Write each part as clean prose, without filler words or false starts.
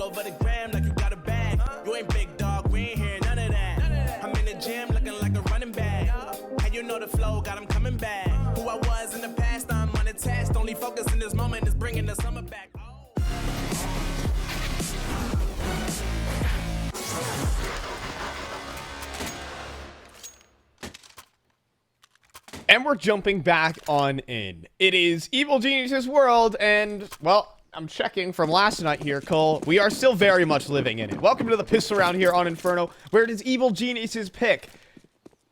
over the gram like you got a bag. You ain't big dog, we ain't hearing none of that. I'm in the gym looking like a running back. How you know the flow got him coming back? Who I was in the past, I'm unattached. Only focus in this moment is bringing the summer back. And we're jumping back on in. It is Evil Genius's world, and, well, I'm checking from last night here, Cole. We are still very much living in it. Welcome to the piss around here on Inferno, where it is Evil Genius's pick.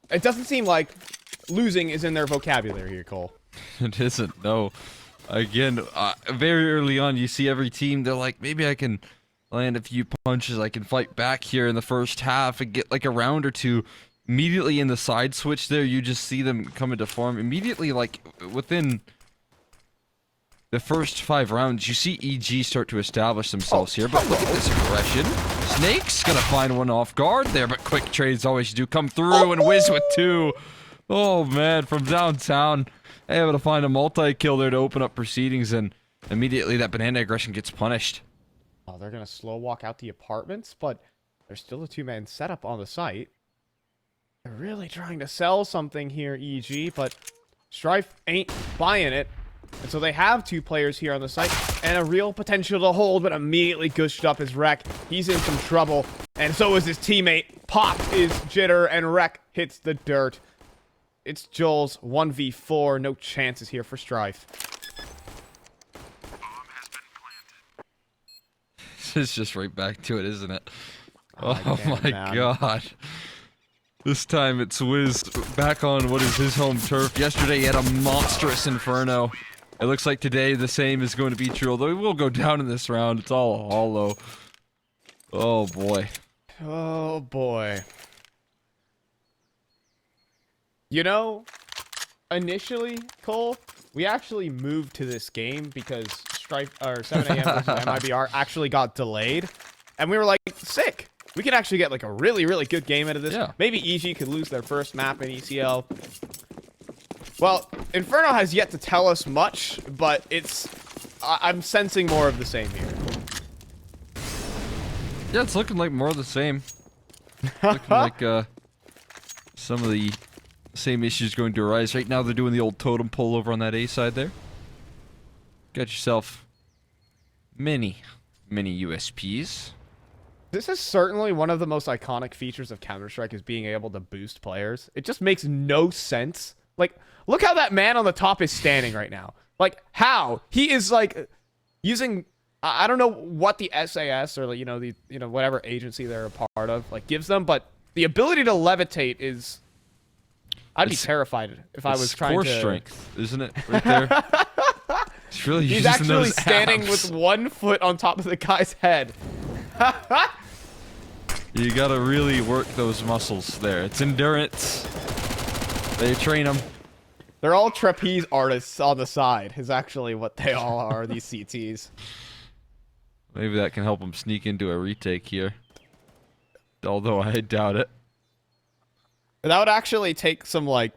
It doesn't seem like losing is in their vocabulary here, Cole. It isn't, no. Again, very early on, you see every team, they're like, maybe I can land a few punches, I can fight back here in the first half and get like a round or two. Immediately in the side switch there, you just see them come into form. Immediately, like, within the first 5 rounds, you see EG start to establish themselves here. But look at this aggression. Snakes gonna find one off guard there, but quick trades always do come through, and EG.WIZ with 2. Oh, man, from downtown, able to find a multi-kill there to open up proceedings, and immediately that banana aggression gets punished. Oh, they're gonna slow walk out the apartments, but there's still a 2-man setup on the site. They're really trying to sell something here, EG, but Strife ain't buying it. And so they have 2 players here on the site and a real potential to hold, but immediately gushed up his Wreck. He's in some trouble, and so is his teammate. Pop is Jitter, and Wreck hits the dirt. It's Joel's 1v4. No chances here for Strife. It's just right back to it, isn't it? Oh my god. This time it's EG.WIZ back on what is his home turf. Yesterday he had a monstrous Inferno. It looks like today the same is going to be true, although he will go down in this round. It's all hollow. Oh boy. Oh boy. You know, initially, Cole, we actually moved to this game because Strife, or 7 a.m. versus MIBR actually got delayed. And we were like, sick. We could actually get like a really, really good game out of this. Yeah. Maybe EG could lose their first map in ECL. Well, Inferno has yet to tell us much, but it's... I'm sensing more of the same here. Yeah, it's looking like more of the same. Looking like some of the same issues going to arise. Right now they're doing the old totem pole over on that A side there. Got yourself many USPs. This is certainly one of the most iconic features of Counter-Strike is being able to boost players. It just makes no sense. Like, look how that man on the top is standing right now. Like, how? He is, like, using... I don't know what the SAS or, whatever agency they're a part of, like, gives them, but the ability to levitate is... I'd be terrified if I was trying to... Core strength, isn't it? Right there. It's really He's using actually those standing abs. with 1 foot on top of the guy's head. You gotta really work those muscles there. It's endurance. They train them. They're all trapeze artists on the side, is actually what they all are, these CTs. Maybe that can help them sneak into a retake here. Although I doubt it. That would actually take some, like...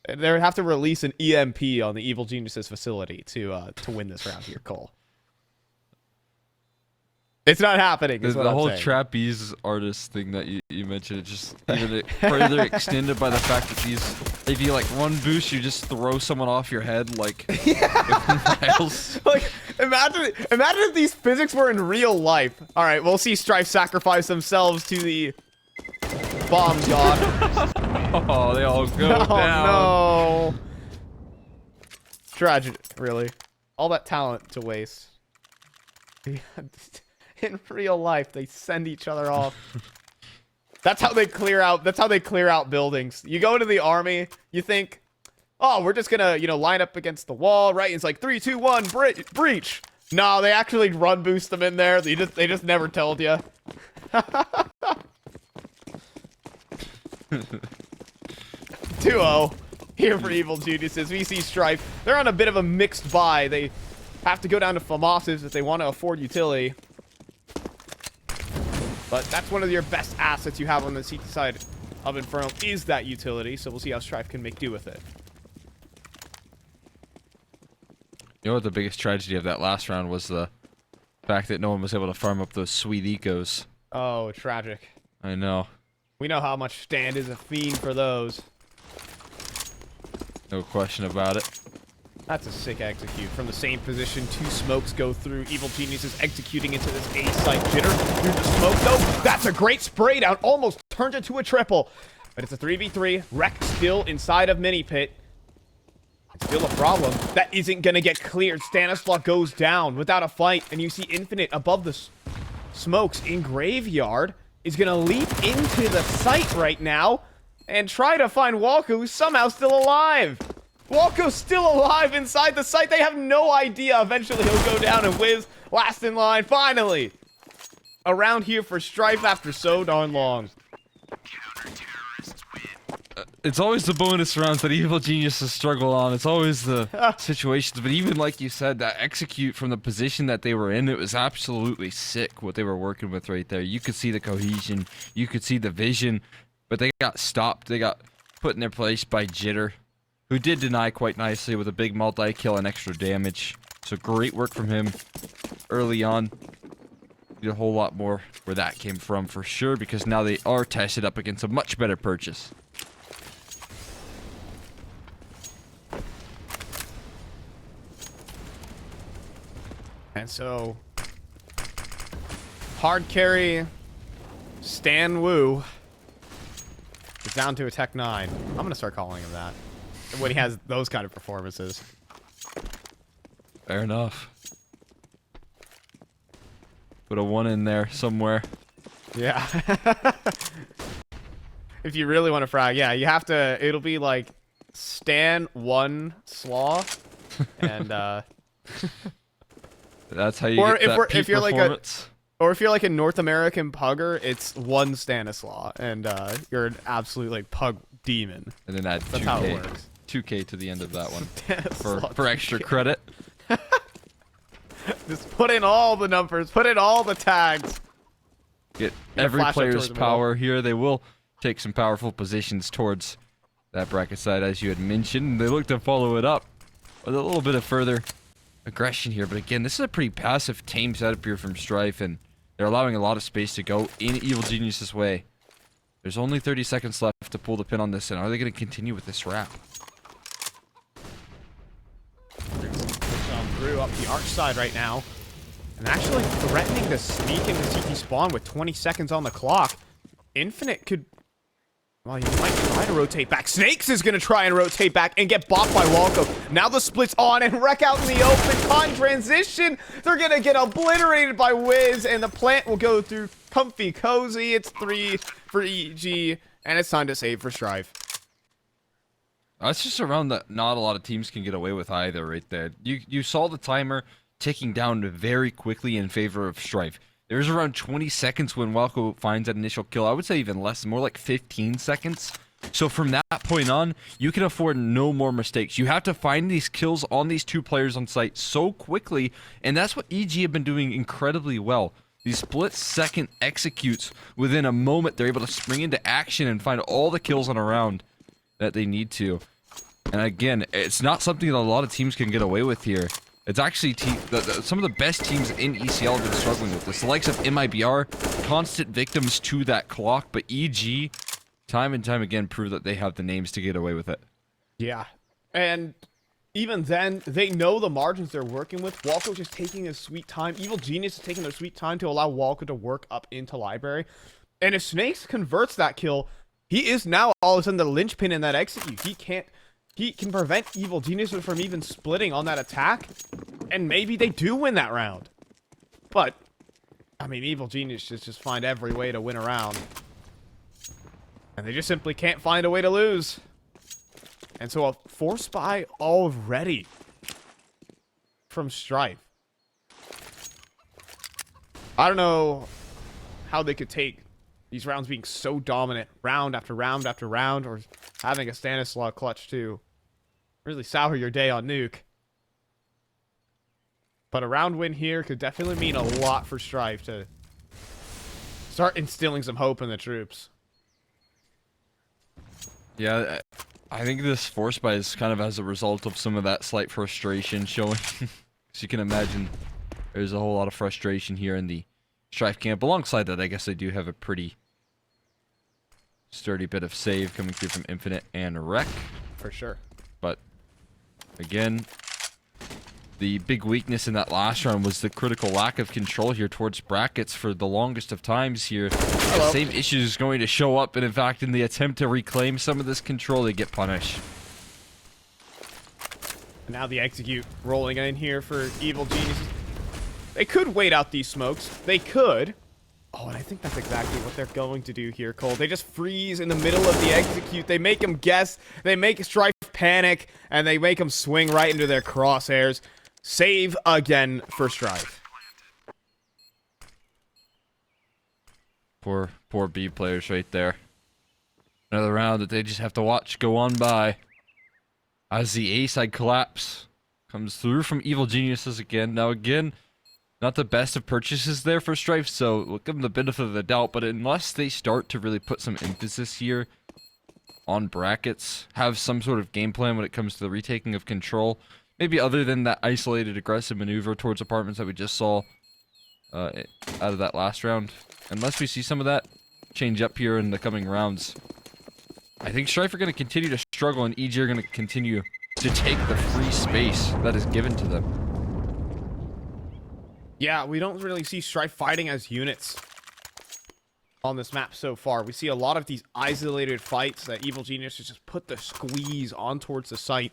They would have to release an EMP on the Evil Geniuses facility to win this round here, Cole. It's not happening, is what The I'm whole saying. Trapeze artist thing that you mentioned, it's just even further extended by the fact that these, if you like one boost, you just throw someone off your head like miles. Like, imagine if these physics were in real life. All right, we'll see Strife sacrifice themselves to the bomb god. Oh, they all go down. Oh no! Tragic, really. All that talent to waste. In real life, they send each other off. That's how they clear out. That's how they clear out buildings. You go to the army, you think, oh, we're just gonna, line up against the wall, right? It's like 3, 2, 1, breach. No, they actually run boost them in there. They just never told you. 2-0 here for Evil Geniuses. We see Strife. They're on a bit of a mixed buy. They have to go down to FAMASs if they want to afford utility. But that's one of your best assets you have on the CT side of Inferno is that utility. So we'll see how Strife can make do with it. You know what the biggest tragedy of that last round was? The fact that no one was able to farm up those sweet ecos. Oh, tragic. I know. We know how much Stand is a fiend for those. No question about it. That's a sick execute. From the same position, 2 smokes go through. Evil Genius is executing into this A site. Jitter through the smoke, though. That's a great spray down. Almost turned it to a triple. But it's a 3v3. Wreck still inside of Mini Pit. It's still a problem. That isn't going to get cleared. Stanislaw goes down without a fight. And you see Infinite above the smokes in Graveyard is going to leap into the site right now and try to find Walco, who's somehow still alive. Walco's still alive inside the site. They have no idea. Eventually, he'll go down and WIZ. Last in line, finally. Around here for Strife after so darn long. It's always the bonus rounds that Evil Geniuses struggle on. It's always the situations. But even like you said, that execute from the position that they were in, it was absolutely sick what they were working with right there. You could see the cohesion. You could see the vision. But they got stopped. They got put in their place by Jitter, who did deny quite nicely with a big multi-kill and extra damage. So great work from him early on. Did a whole lot more where that came from for sure, because now they are tested up against a much better purchase. And so, hard carry Stan Wu is down to a Tech 9. I'm going to start calling him that when he has those kind of performances. Fair enough. Put a 1 in there somewhere. Yeah. If you really want to frag, yeah, you have to, it'll be like Stan 1 Slaw and That's how you or get if that we're, peak if you're performance. or if you're like a North American pugger, it's 1 Stanislaw, and you're an absolute like pug demon. And then add That's 2K. how it works. 2K to the end of that one Stanislaw for extra credit. Just put in all the numbers, put in all the tags. Get Gonna every flash up player's towards the middle. power here. They will take some powerful positions towards that bracket side, as you had mentioned. They look to follow it up with a little bit of further aggression here. But again, this is a pretty passive team setup here from Strife, and they're allowing a lot of space to go in Evil Genius's way. There's only 30 seconds left to pull the pin on this, and are they going to continue with this wrap? Through up the arch side right now, and actually threatening to sneak into CT spawn with 20 seconds on the clock. Infinite could, well, he might try to rotate back. Snakes is going to try and rotate back and get bopped by Walco. Now the split's on, and Wreck out in the open. Con transition. They're going to get obliterated by WIZ, and the plant will go through comfy cozy. It's 3 for EG, and it's time to save for Strife. That's just a round that not a lot of teams can get away with either right there. You saw the timer ticking down very quickly in favor of Strife. There's around 20 seconds when Walco finds that initial kill. I would say even less, more like 15 seconds. So from that point on, you can afford no more mistakes. You have to find these kills on these 2 players on site so quickly, and that's what EG have been doing incredibly well. These split-second executes within a moment, they're able to spring into action and find all the kills on a round that they need to. And again, it's not something that a lot of teams can get away with here. It's actually some of the best teams in ECL have been struggling with this. The likes of MIBR, constant victims to that clock, but EG, time and time again, prove that they have the names to get away with it. Yeah, and even then, they know the margins they're working with. Walco just taking his sweet time. Evil Genius is taking their sweet time to allow Walco to work up into Library. And if Snakes converts that kill, he is now all of a sudden the linchpin in that execute. He can prevent Evil Geniuses from even splitting on that attack, and maybe they do win that round. But, I mean, Evil Geniuses just find every way to win a round. And they just simply can't find a way to lose. And so a force buy already from Strife. I don't know how they could take these rounds being so dominant round after round after round, or having a Stanislaw clutch too. Really sour your day on Nuke. But a round win here could definitely mean a lot for Strife to start instilling some hope in the troops. Yeah, I think this force buy is kind of as a result of some of that slight frustration showing. As you can imagine, There's a whole lot of frustration here in the Strife camp. Alongside that, I guess they do have a pretty sturdy bit of save coming through from Infinite and Wreck. For sure. But again, the big weakness in that last round was the critical lack of control here towards brackets for the longest of times here. The same issue is going to show up, and in fact, in the attempt to reclaim some of this control, they get punished. Now the execute rolling in here for Evil Geniuses. They could wait out these smokes. They could. Oh, and I think that's exactly what they're going to do here, Cole. They just freeze in the middle of the execute. They make him guess. They make Strife panic, and they make him swing right into their crosshairs. Save again for Strife. Poor B players right there. Another round that they just have to watch go on by. As the A side collapse comes through from Evil Geniuses again. Now again, not the best of purchases there for Strife, so we'll give them the benefit of the doubt, but unless they start to really put some emphasis here on brackets, have some sort of game plan when it comes to the retaking of control, maybe other than that isolated aggressive maneuver towards apartments that we just saw out of that last round, unless we see some of that change up here in the coming rounds, I think Strife are going to continue to struggle, and EG are going to continue to take the free space that is given to them. Yeah, we don't really see Strife fighting as units on this map so far. We see a lot of these isolated fights that Evil Geniuses just put the squeeze on towards the site.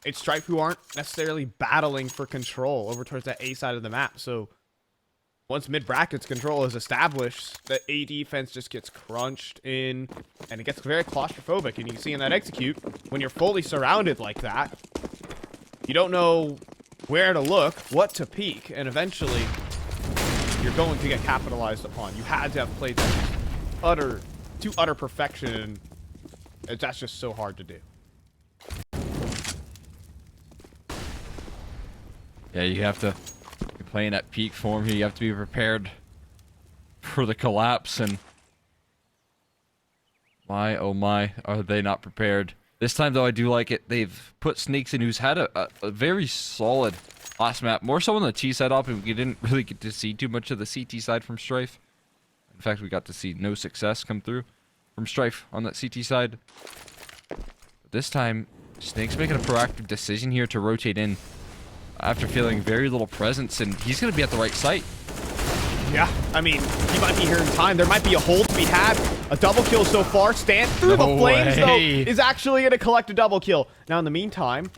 It's Strife who aren't necessarily battling for control over towards that A side of the map. So once mid-brackets control is established, the A defense just gets crunched in, and it gets very claustrophobic. And you can see in that execute, when you're fully surrounded like that, you don't know where to look, what to peek, and eventually you're going to get capitalized upon. You had to have played that to utter perfection, and that's just so hard to do. Yeah, you have to be playing at peak form here. You have to be prepared for the collapse, and my, oh my, are they not prepared. This time, though, I do like it. They've put Snakes in, who's had a very solid last map. More so on the T side up, and we didn't really get to see too much of the CT side from Strife. In fact, we got to see no success come through from Strife on that CT side. But this time, Snakes making a proactive decision here to rotate in after feeling very little presence, and he's going to be at the right site. Yeah, I mean, he might be here in time. There might be a hold to be had. A double kill so far. Stand through the flames, though, is actually going to collect a double kill. Now, in the meantime,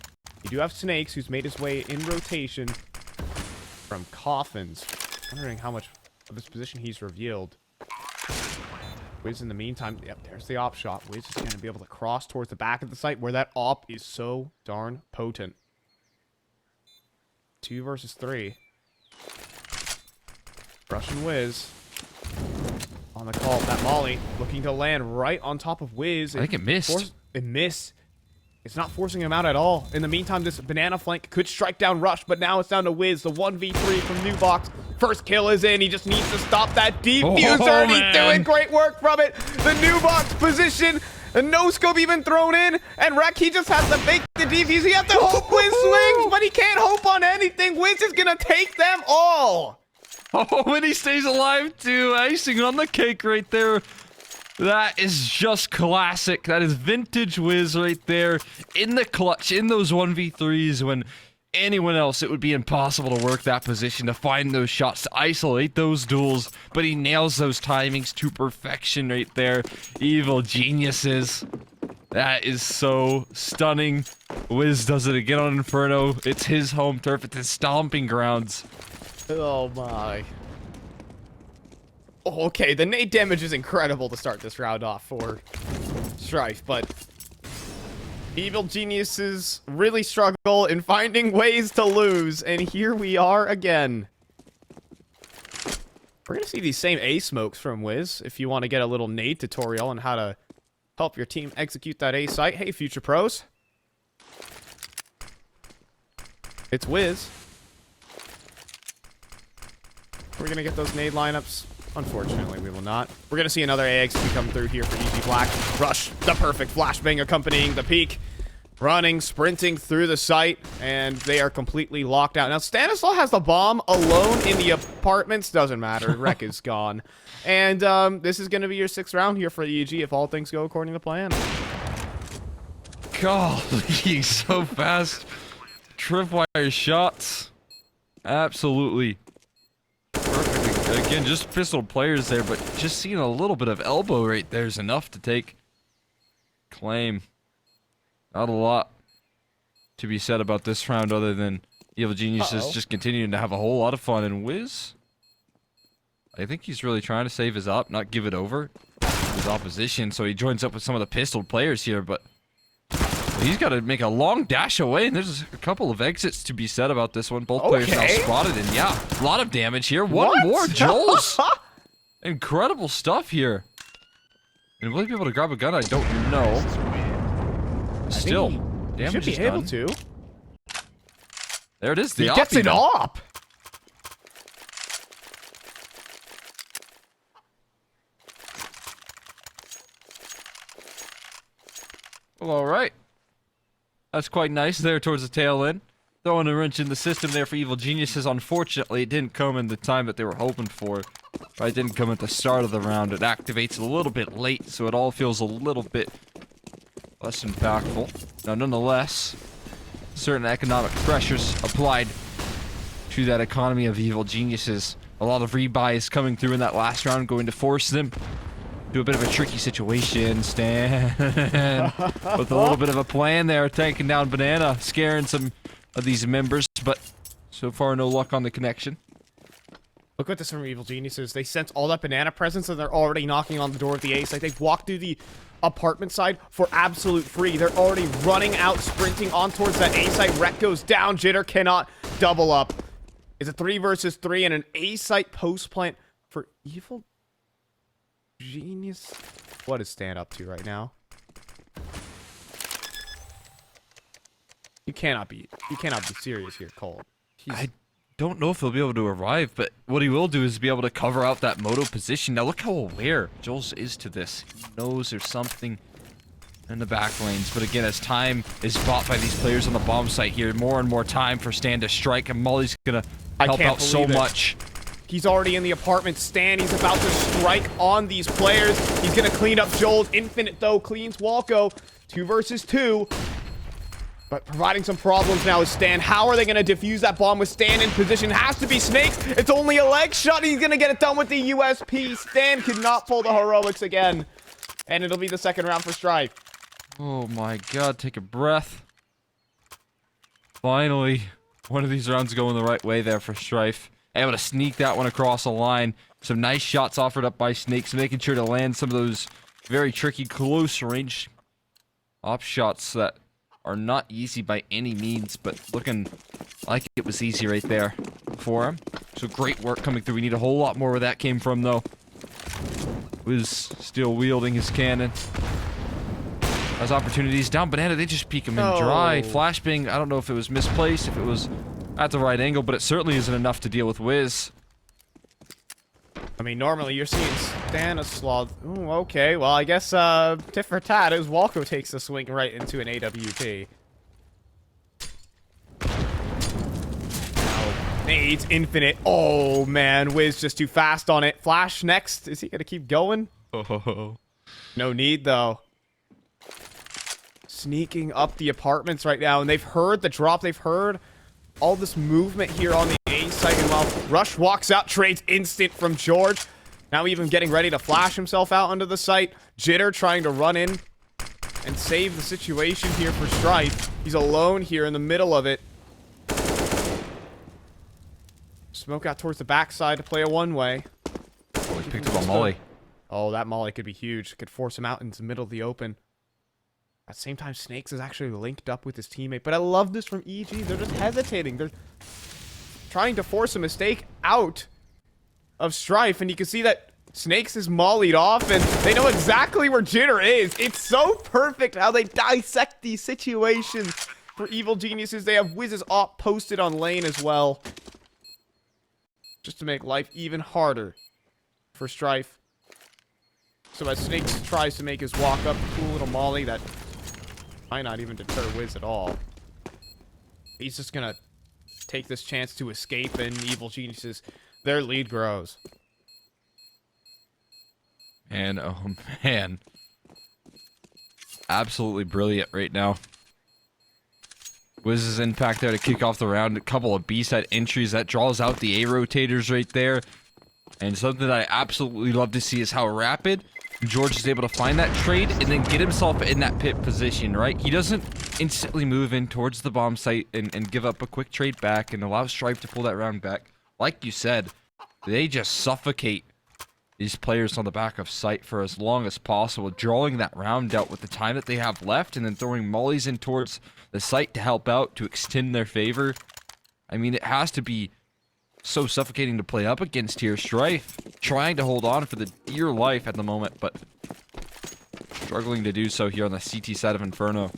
you do have Snakes, who's made his way in rotation from Coffins. Wondering how much of his position he's revealed. Wiz in the meantime, yep, there's the op shot. Wiz is going to be able to cross towards the back of the site where that op is so darn potent. 2 versus 3. Rush and Wiz on the call. That molly looking to land right on top of Wiz. I think it missed. It missed. It's not forcing him out at all. In the meantime, this banana flank could strike down Rush, but now it's down to Wiz. The 1v3 from New Box. First kill is in. He just needs to stop that defuser, and he's doing great work from it. The New Box position. A no scope even thrown in, and Wreck, he just has to fake the defuse. He has to hope Wiz swings, but he can't hope on anything. Wiz is gonna take them all. Oh, and he stays alive too. Icing on the cake right there. That is just classic. That is vintage Wiz right there. In the clutch, in those 1v3s, when anyone else, it would be impossible to work that position, to find those shots, to isolate those duels. But he nails those timings to perfection right there. Evil Geniuses. That is so stunning. Wiz does it again on Inferno. It's his home turf. It's his stomping grounds. Oh my. Oh, okay, the nade damage is incredible to start this round off for Strife, but Evil Geniuses really struggle in finding ways to lose, and here we are again. We're gonna see these same A smokes from Wiz if you want to get a little nade tutorial on how to help your team execute that A site. Hey, future pros. It's Wiz. We're going to get those nade lineups. Unfortunately, we will not. We're going to see another AXP come through here for EG.Black. Rush, the perfect flashbang accompanying the peak. running, sprinting through the site, and they are completely locked out. Now, Stanislaw has the bomb alone in the apartments. Doesn't matter. Wreck is gone. And this is going to be your 6th round here for EG if all things go according to plan. Golly, so fast. Tripwire shots. Absolutely perfect. Again, just pistol players there, but just seeing a little bit of elbow right there is enough to take claim. Not a lot to be said about this round other than Evil Geniuses just continuing to have a whole lot of fun. And EG.WIZ, I think he's really trying to save his op, not give it over his opposition. So he joins up with some of the pistol players here, but he's got to make a long dash away, and there's a couple of exits to be said about this one. Both players now spotted, and yeah, a lot of damage here. One more, Joel's. Incredible stuff here. And will he be able to grab a gun? I don't know. Still, damage should be able to. There it is. He gets it up. Well, all right. That's quite nice there towards the tail end. Throwing a wrench in the system there for Evil Geniuses. Unfortunately, it didn't come in the time that they were hoping for. Right, it didn't come at the start of the round. It activates a little bit late, so it all feels a little bit less impactful. Now, nonetheless, certain economic pressures applied to that economy of Evil Geniuses. A lot of rebuys coming through in that last round, going to force them to a bit of a tricky situation. Stan with a little bit of a plan there, taking down Banana, scaring some of these members, but so far no luck on the connection. Look at this from Evil Geniuses. They sense all that Banana presence and they're already knocking on the door of the ace. Like, they've walked through the apartment side for absolute free. They're already running out, sprinting on towards that A site. Wreck goes down. Jitter cannot double up. It's a 3 versus 3 and an A site post plant for Evil Genius. What is Stan up to right now? You cannot be serious here, Cole. I don't know if he'll be able to arrive, but what he will do is be able to cover out that moto position. Now look how aware Jules is to this. He knows there's something in the back lanes, but again, as time is bought by these players on the bomb site here, more and more time for Stan to strike, and Molly's gonna help out so much. He's already in the apartment. Stan, he's about to strike on these players. He's gonna clean up Joel's. Infinite, though, cleans Walco. 2 versus 2. But providing some problems now is Stan. How are they going to defuse that bomb with Stan in position? Has to be Snakes. It's only a leg shot. He's going to get it done with the USP. Stan could not pull the heroics again. And it'll be the 2nd round for Strife. Oh my god, take a breath. Finally, one of these rounds going the right way there for Strife. Able to sneak that one across the line. Some nice shots offered up by Snakes, making sure to land some of those very tricky close range op shots that are not easy by any means, but looking like it was easy right there for him. So great work coming through. We need a whole lot more where that came from, though. Was still wielding his cannon. Has opportunities down Banana. They just peek him in dry. Flashbang, I don't know if it was misplaced, if it was at the right angle, but it certainly isn't enough to deal with EG.WIZ. I mean, normally you're seeing Stanislaw. Ooh, okay. Well, I guess tit for tat as Walco takes the swing right into an AWP. Now, nades, Infinite. Oh, man. EG.WIZ just too fast on it. Flash next. Is he going to keep going? Oh. No need, though. Sneaking up the apartments right now, and they've heard the drop. They've heard all this movement here on the A site, and while Rush walks out, trades instant from George. Now even getting ready to flash himself out onto the site. Jitter trying to run in and save the situation here for Strife. He's alone here in the middle of it. Smoke out towards the backside to play a one-way. Oh, he picked up a molly. Oh, that molly could be huge. Could force him out into the middle of the open. At the same time, Snakes is actually linked up with his teammate. But I love this from EG. They're just hesitating. They're trying to force a mistake out of Strife. And you can see that Snakes is mollied off. And they know exactly where Jitter is. It's so perfect how they dissect these situations for Evil Geniuses. They have EG.WIZ's op posted on lane as well. Just to make life even harder for Strife. So as Snakes tries to make his walk up, cool little molly that Might not even deter EG.Wiz at all. He's just gonna take this chance to escape, and Evil Geniuses, their lead grows. And oh man, absolutely brilliant right now. EG.Wiz's impact there to kick off the round. A couple of B-side entries that draws out the A rotators right there. And something that I absolutely love to see is how rapid George is able to find that trade and then get himself in that pit position, right? He doesn't instantly move in towards the bomb site and give up a quick trade back and allow Strife to pull that round back. Like you said, they just suffocate these players on the back of site for as long as possible, drawing that round out with the time that they have left and then throwing mollies in towards the site to help out, to extend their favor. I mean, it has to be so suffocating to play up against here. Strife trying to hold on for the dear life at the moment, but struggling to do so here on the CT side of Inferno.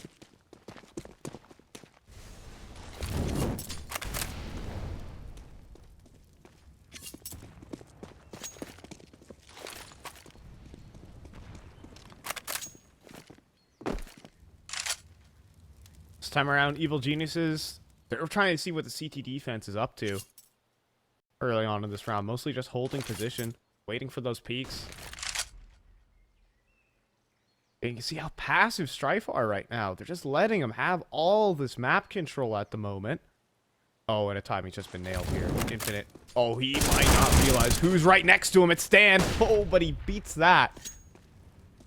This time around, Evil Geniuses, they're trying to see what the CT defense is up to early on in this round. Mostly just holding position, waiting for those peaks. And you can see how passive Strife are right now. They're just letting them have all this map control at the moment. Oh, and a timing's just been nailed here. Infinite. Oh, he might not realize who's right next to him. It's Stan. Oh, but he beats that.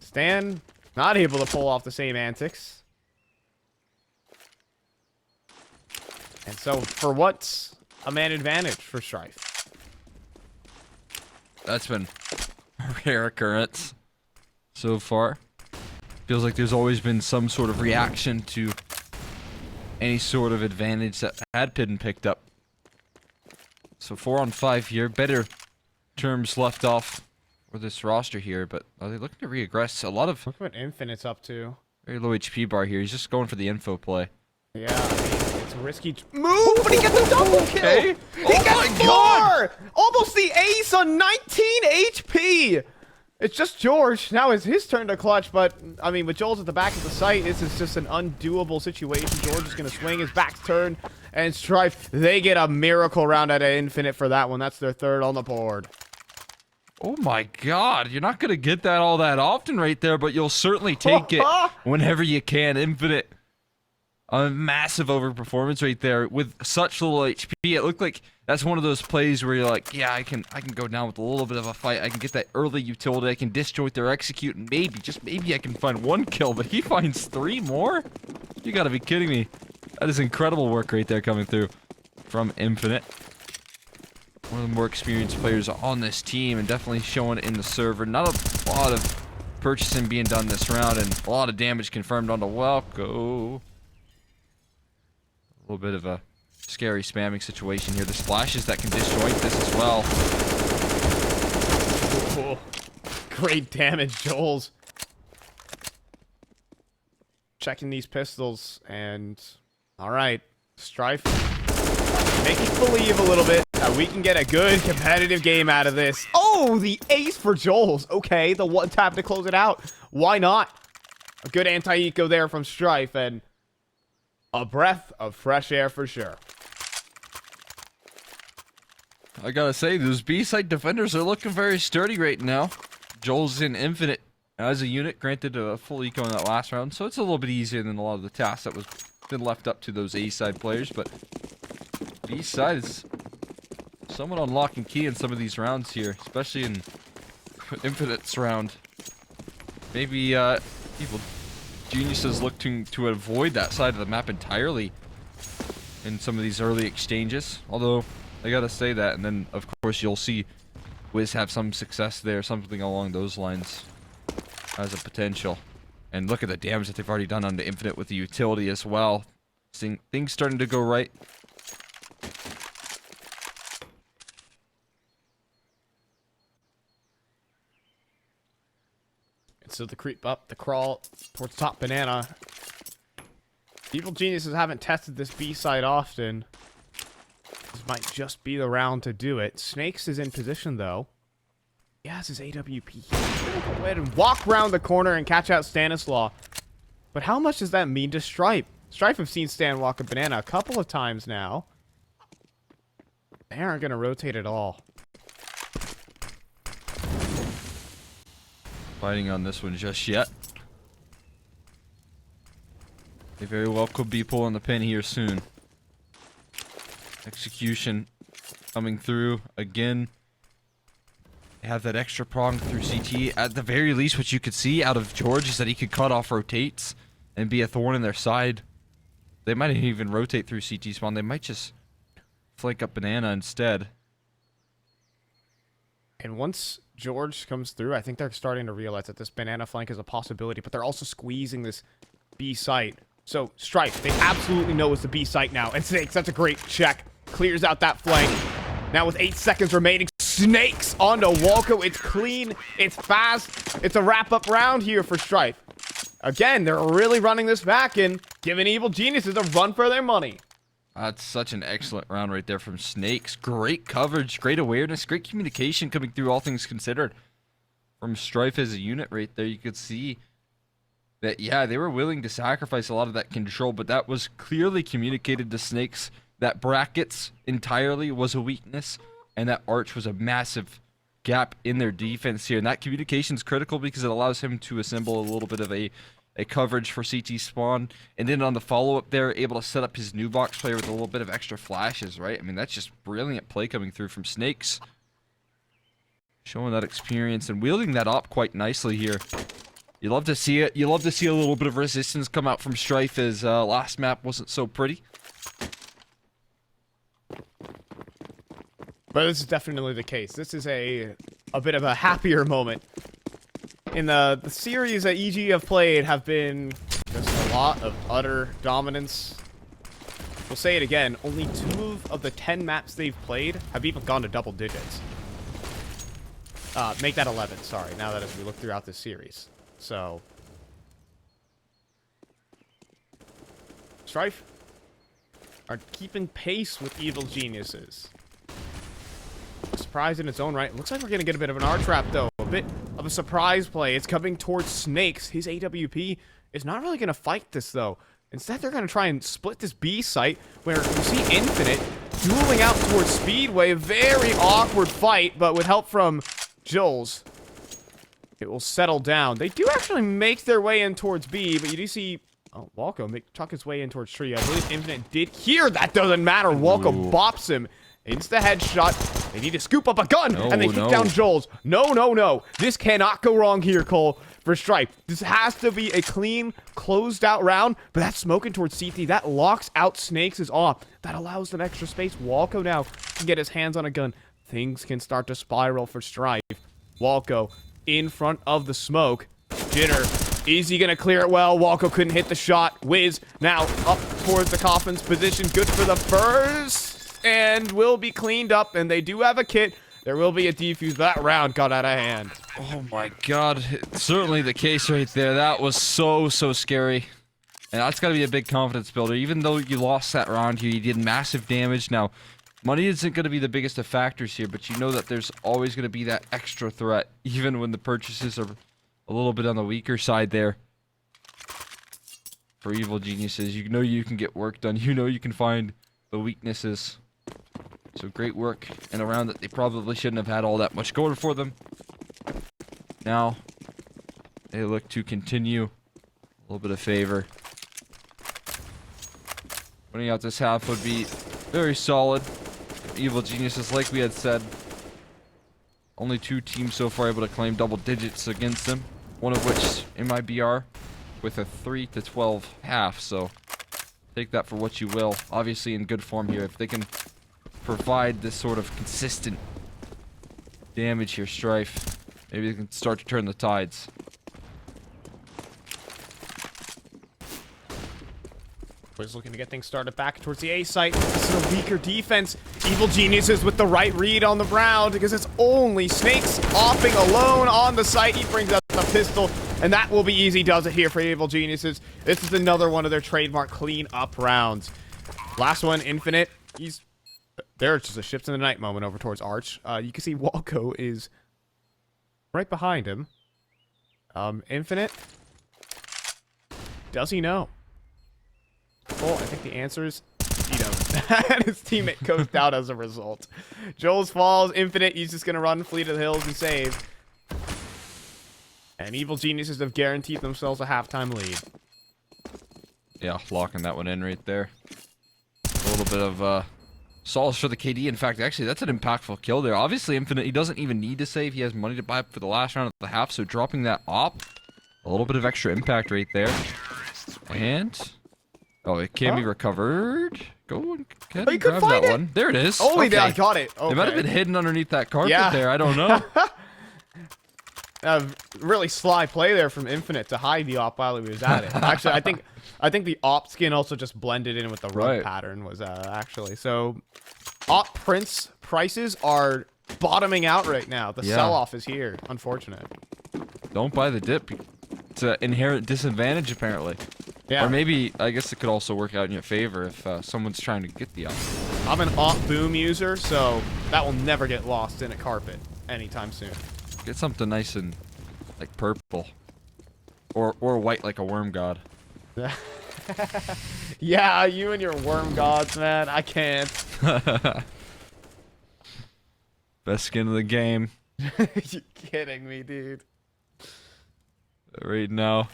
Stan not able to pull off the same antics. And so, for what's a man advantage for Strife? That's been a rare occurrence so far. Feels like there's always been some sort of reaction to any sort of advantage that had been picked up. So 4 on 5 here. Better terms left off for this roster here, but are they looking to reaggress? A lot of... Look what Infinite's up to. Very low HP bar here. He's just going for the info play. Yeah, I mean, it's a risky move, but he gets a double kill! Okay. He gets 4! Almost the ace on 19 HP! It's just George. Now it's his turn to clutch, but, I mean, with Joel's at the back of the site, this is just an undoable situation. George is going to swing his back's turn, and Strife, they get a miracle round out of Infinite for that one. That's their third on the board. Oh my god, you're not going to get that all that often right there, but you'll certainly take it whenever you can. Infinite. A massive overperformance right there with such little HP. It looked like that's one of those plays where you're like, yeah, I can go down with a little bit of a fight. I can get that early utility. I can disjoint their execute, and maybe, just maybe I can find 1 kill, but he finds 3 more? You gotta be kidding me. That is incredible work right there coming through from Infinite. One of the more experienced players on this team, and definitely showing it in the server. Not a lot of purchasing being done this round, and a lot of damage confirmed on the Welco. A little bit of a scary spamming situation here. The splashes that can disjoint this as well. Ooh, great damage, Joel's. Checking these pistols, and alright, Strife making believe a little bit that we can get a good competitive game out of this. Oh, the ace for Joel's. Okay, the one tap to close it out. Why not? A good anti-eco there from Strife, and a breath of fresh air for sure. I gotta say, those B-side defenders are looking very sturdy right now. Joel's in Infinite as a unit, granted a full eco in that last round, so it's a little bit easier than a lot of the tasks that was been left up to those A-side players, but B-side is somewhat on lock and key in some of these rounds here, especially in Infinite's round. Maybe Evil Geniuses look to avoid that side of the map entirely in some of these early exchanges, although I gotta say that, and then of course you'll see EG.Wiz have some success there, something along those lines as a potential. And look at the damage that they've already done on the Infinite with the utility as well. Seeing things starting to go right. So the creep up, the crawl towards top banana. Evil Geniuses haven't tested this B side often. This might just be the round to do it. Snakes is in position though. He has his AWP. He's gonna go ahead and walk around the corner and catch out Stanislaw. But how much does that mean to Strife? Strife have seen Stan walk a banana a couple of times now. They aren't going to rotate at all. Fighting on this one just yet. They very well could be pulling the pin here soon. Execution coming through again. They have that extra prong through CT. At the very least, what you could see out of George is that he could cut off rotates and be a thorn in their side. They might even rotate through CT spawn. They might just flank up banana instead. And once George comes through, I think they're starting to realize that this banana flank is a possibility, but they're also squeezing this B site. So, Strife, they absolutely know it's the B site now. And Snakes, that's a great check. Clears out that flank. Now with 8 seconds remaining, Snakes onto Walco. It's clean. It's fast. It's a wrap-up round here for Strife. Again, they're really running this back and giving Evil Geniuses a run for their money. That's such an excellent round right there from Snakes. Great coverage, great awareness, great communication coming through, all things considered. From Strife as a unit right there, you could see that, yeah, they were willing to sacrifice a lot of that control, but that was clearly communicated to Snakes that brackets entirely was a weakness, and that arch was a massive gap in their defense here. And that communication is critical because it allows him to assemble a little bit of a coverage for CT spawn. And then on the follow-up there, able to set up his new box player with a little bit of extra flashes, right? I mean, that's just brilliant play coming through from Snakes. Showing that experience and wielding that op quite nicely here. You love to see it. You love to see a little bit of resistance come out from Strife, as last map wasn't so pretty. But this is definitely the case. This is a bit of a happier moment. In the series that EG have played have been just a lot of utter dominance. We'll say it again, only 2 of the 10 maps they've played have even gone to double digits. Make that 11, sorry, now that as we look throughout this series. So, Strife are keeping pace with Evil Geniuses. Surprise in its own right. Looks like we're going to get a bit of an R-trap, though. A bit of a surprise play. It's coming towards Snakes. His AWP is not really going to fight this, though. Instead, they're going to try and split this B site, where we see Infinite dueling out towards Speedway. A very awkward fight, but with help from Jules, it will settle down. They do actually make their way in towards B, but you do see Walco tuck his way in towards Tree. I believe Infinite did here. That doesn't matter. Walco bops him. Insta headshot. They need to scoop up a gun, and they kick down Jules. No. This cannot go wrong here, Cole, for Strife. This has to be a clean, closed-out round, but that smoking towards CT, that locks out Snakes is off. That allows them extra space. Walco now can get his hands on a gun. Things can start to spiral for Strife. Walco in front of the smoke. Jitter, is he going to clear it well? Walco couldn't hit the shot. EG.WIZ now up towards the coffin's position. Good for the first. And will be cleaned up, and they do have a kit. There will be a defuse. That round got out of hand. Oh my god, it's certainly the case right there. That was so scary. And that's got to be a big confidence builder. Even though you lost that round here, you did massive damage. Now, money isn't going to be the biggest of factors here, but you know that there's always going to be that extra threat, even when the purchases are a little bit on the weaker side there. For Evil Geniuses, you know you can get work done. You know you can find the weaknesses. So great work in a round that they probably shouldn't have had all that much going for them. Now, they look to continue a little bit of favor. Winning out this half would be very solid. Evil Geniuses, like we had said, only 2 teams so far able to claim double digits against them. One of which in my BR with a 3-12 half. So take that for what you will. Obviously in good form here. If they can provide this sort of consistent damage here, Strife, maybe they can start to turn the tides. EG.WIZ looking to get things started back towards the A site. This is a weaker defense. Evil Geniuses with the right read on the round, because it's only Snakes offing alone on the site. He brings out the pistol, and that will be easy. Does it here for Evil Geniuses. This is another one of their trademark clean up rounds. Last one, Infinite. There's just a ships in the night moment over towards Arch. You can see Walco is right behind him. Infinite Does he know? Well, I think the answer is he doesn't. And his teammate goes down as a result. Joel's falls, Infinite. He's just going to run, flee to the hills, and save. And Evil Geniuses have guaranteed themselves a halftime lead. Yeah, locking that one in right there. A little bit of solace for the KD. In fact, actually, that's an impactful kill there. Obviously, Infinite, he doesn't even need to save. He has money to buy up for the last round of the half, so dropping that op, a little bit of extra impact right there. And... oh, it can be recovered. Go and get and grab that one. There it is. Oh, okay. I got it. Okay. It might have been hidden underneath that carpet there. I don't know. Really sly play there from Infinite to hide the op while he was at it. Actually, I think the op skin also just blended in with the rug pattern was actually. So op prince prices are bottoming out right now. The sell-off is here. Unfortunate. Don't buy the dip. It's an inherent disadvantage apparently. Yeah. Or maybe, I guess it could also work out in your favor if someone's trying to get the op. I'm an op boom user, so that will never get lost in a carpet anytime soon. Get something nice and like purple. Or white like a worm god. Yeah, you and your worm gods, man. I can't. Best skin of the game. You kidding me, dude? Right now.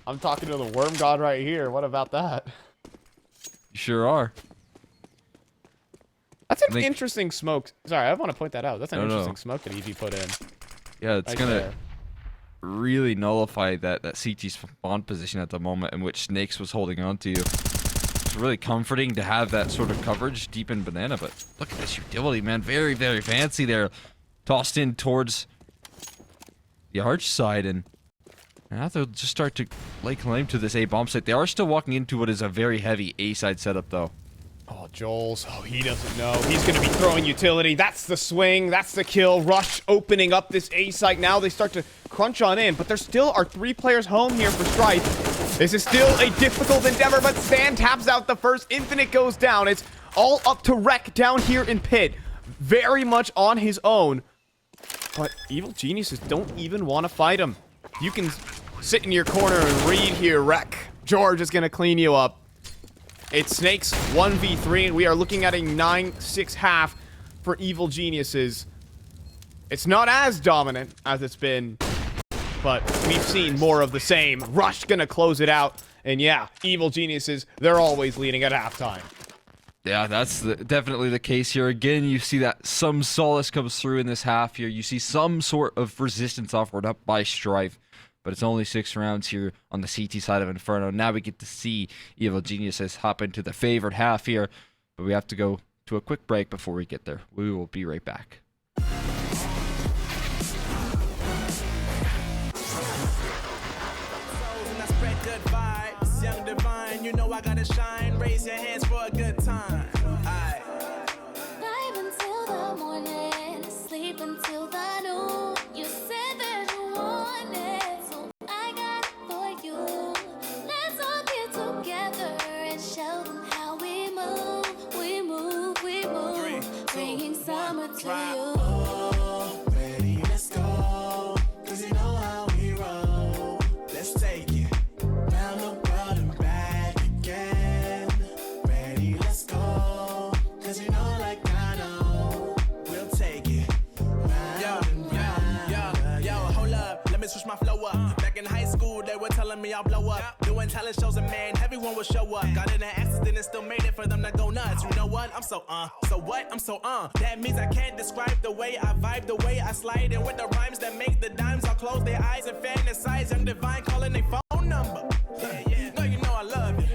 I'm talking to the worm god right here. What about that? You sure are. That's an interesting smoke. Sorry, I want to point that out. That's an interesting smoke that EG put in. Yeah, it's gonna really nullify that CT spawn position at the moment in which Snakes was holding on to you. It's really comforting to have that sort of coverage deep in banana, but look at this utility, man. Very, very fancy there. Tossed in towards the arch side, and now they'll just start to lay claim to this A bomb site. They are still walking into what is a very heavy A side setup, though. Oh, Joel's. Oh, he doesn't know. He's going to be throwing utility. That's the swing. That's the kill. Rush opening up this A site. Now they start to crunch on in, but there still are 3 players home here for Strife. This is still a difficult endeavor, but Stan taps out the first. Infinite goes down. It's all up to Wreck down here in pit. Very much on his own. But Evil Geniuses don't even want to fight him. You can sit in your corner and read here, Wreck. George is going to clean you up. It's Snakes 1v3, and we are looking at a 9-6 half for Evil Geniuses. It's not as dominant as it's been, but we've seen more of the same. Rush gonna close it out, and yeah, Evil Geniuses, they're always leading at halftime. Yeah, that's definitely the case here. Again, you see that some solace comes through in this half here. You see some sort of resistance offered up by Strife. But it's only 6 rounds here on the CT side of Inferno. Now we get to see Evil Geniuses hop into the favored half here. But we have to go to a quick break before we get there. We will be right back. Young Divine, you know I gotta shine. Raise your hands for a good time. Aye. Vibe until the morning, sleep until the noon. You said that you want it, so I got it for you. Let's all get together and show them how we move. We move, we move. 3, 2, bringing summer to you. Oh, ready, let's go. 'Cause you know how we roll. Let's take it. Round the world and back again. Ready, let's go. 'Cause you know like I know. We'll take it. Yo, hold up. Let me switch my flow up. Back in high school, they were telling me I'll blow up. Doing talent shows and man, everyone will show up. Got in an accident and still made it for them to go nuts. You know what? I'm so So what? I'm so That means I can't describe the way I vibe, the way I slide. And with the rhymes that make the dimes, I'll close their eyes and fantasize. Young Divine calling their phone number. Yeah. No, you know I love you.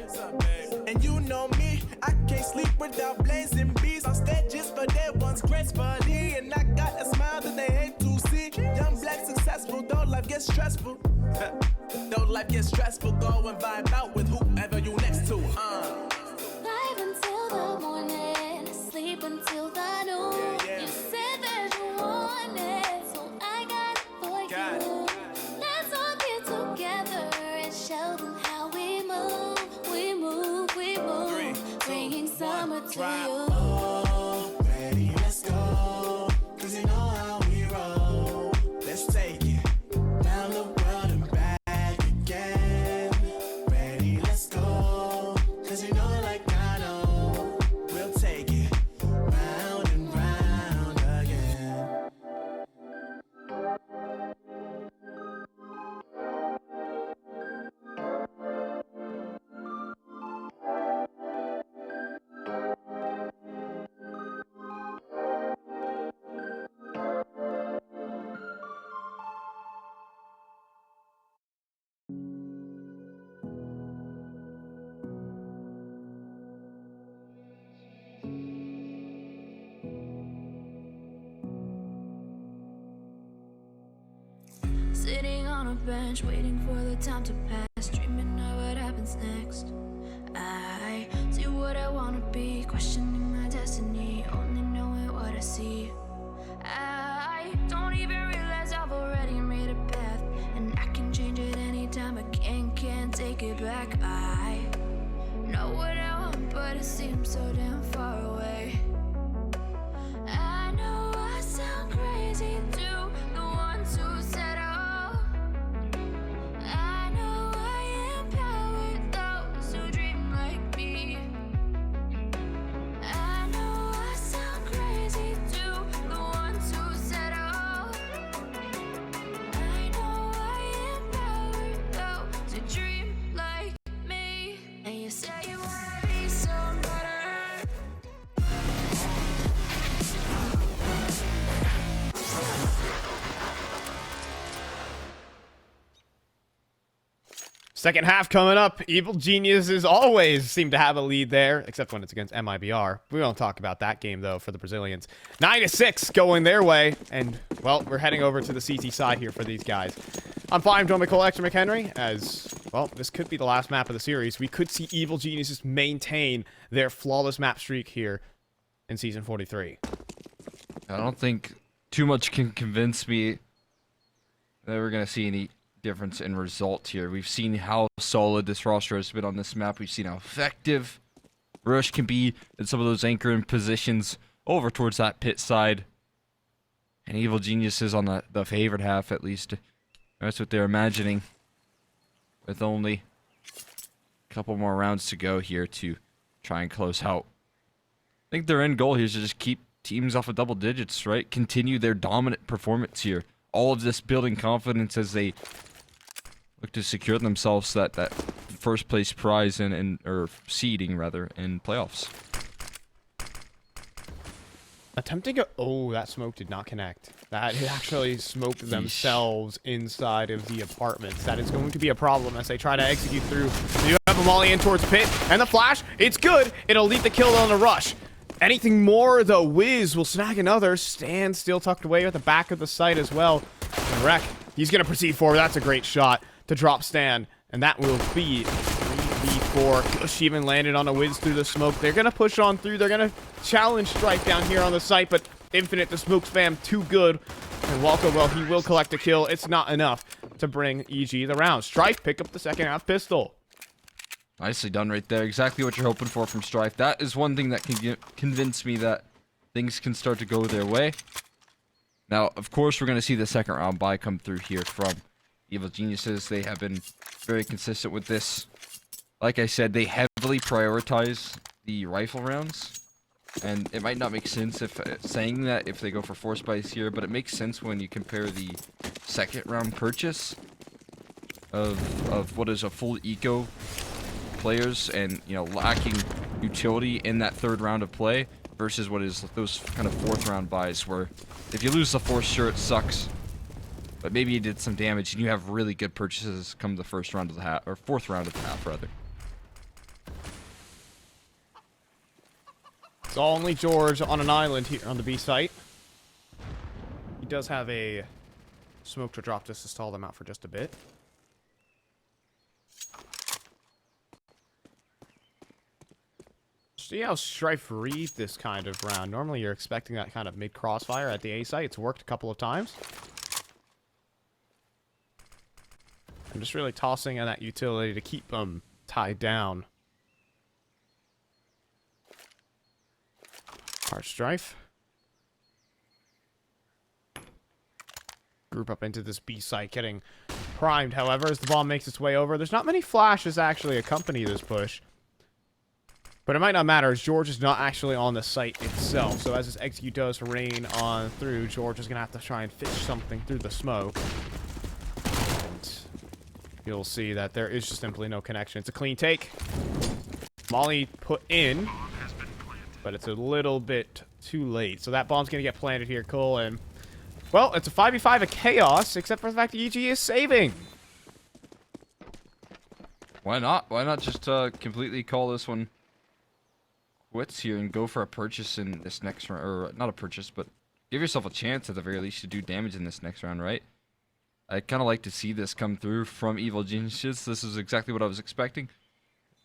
And you know me, I can't sleep without blazing beats on stages for their ones gracefully. And I got a smile that they hate to see. Young black successful, though life gets stressful. Though life gets stressful, go and vibe out with whoever you next to. Vibe until the morning, sleep until the noon. You said that you want it, so I got it for you. Let's all get together and show them how we move. We move, we move. 3, 2, bringing summer to you. Oh, ready, let's go. 'Cause you know how we roll. Let's take it. Round the world and back again. Sitting on a bench, waiting for the time to pass, dreaming of what happens next. I see what I wanna be, questioning my destiny, only knowing what I see. I don't even realize I've already made a path, and I can change it anytime. I can't take it back. I know what I want, but it seems so damn far away. I know I sound crazy to the ones who said oh. I know I empower those who dream like me. I know I sound crazy to the ones who said oh. I know I empower those who dream like me. And you say you wanna be somebody. Second half coming up. Evil Geniuses always seem to have a lead there, except when it's against MIBR. We won't talk about that game, though, for the Brazilians. 9-6 going their way. And, well, we're heading over to the CT side here for these guys. I'm fine, John McCullough, McHenry, as, well, this could be the last map of the series. We could see Evil Geniuses maintain their flawless map streak here in Season 43. I don't think too much can convince me that we're going to see any difference in result here. We've seen how solid this roster has been on this map. We've seen how effective Rush can be in some of those anchoring positions over towards that pit side. And Evil Geniuses on the favored half, at least. That's what they're imagining. With only a couple more rounds to go here to try and close out. I think their end goal here is to just keep teams off of double digits, right? Continue their dominant performance here. All of this building confidence as they look to secure themselves that first place prize or seeding rather in playoffs. Attempting a... Oh, that smoke did not connect. That actually smoked themselves inside of the apartments. That is going to be a problem as they try to execute through. You have a molly in towards pit, and the flash, it's good. It'll lead the kill on the rush. Anything more, the Wiz will snag another. Stan still tucked away at the back of the site as well. And Wreck, he's going to proceed forward. That's a great shot to drop Stan. And that will be 3v4. Gush even landed on a Wiz through the smoke. They're going to push on through. They're going to challenge Strife down here on the site. But Infinite, the smoke spam, too good. And Walco, well, he will collect a kill. It's not enough to bring EG the round. Strife pick up the second half pistol. Nicely done right there. Exactly what you're hoping for from Strife. That is one thing that can convince me that things can start to go their way. Now, of course, we're going to see the second round buy come through here from Evil Geniuses. They have been very consistent with this. Like I said, they heavily prioritize the rifle rounds. And it might not make sense if saying that if they go for force buys here, but it makes sense when you compare the second round purchase of what is a full eco players and, you know, lacking utility in that third round of play versus what is those kind of fourth round buys where if you lose the force, sure, it sucks, but maybe you did some damage and you have really good purchases come the first round of the half, or fourth round of the half rather. It's only George on an island here on the B site. He does have a smoke to drop just to stall them out for just a bit. See how Strife read this kind of round. Normally you're expecting that kind of mid crossfire at the A site. It's worked a couple of times. I'm just really tossing on that utility to keep them tied down. Hard Strife. Group up into this B site, getting primed, however, as the bomb makes its way over. There's not many flashes actually accompany this push. But it might not matter, as George is not actually on the site itself. So as this execute does rain on through, George is going to have to try and fish something through the smoke. And you'll see that there is just simply no connection. It's a clean take. Molly put in, but it's a little bit too late. So that bomb's going to get planted here, Cole. And, well, it's a 5v5 of chaos, except for the fact that EG is saving. Why not? Why not just completely call this one quits here and go for a purchase in this next round, or not a purchase, but give yourself a chance at the very least to do damage in this next round, right? I kind of like to see this come through from Evil Geniuses. This is exactly what I was expecting.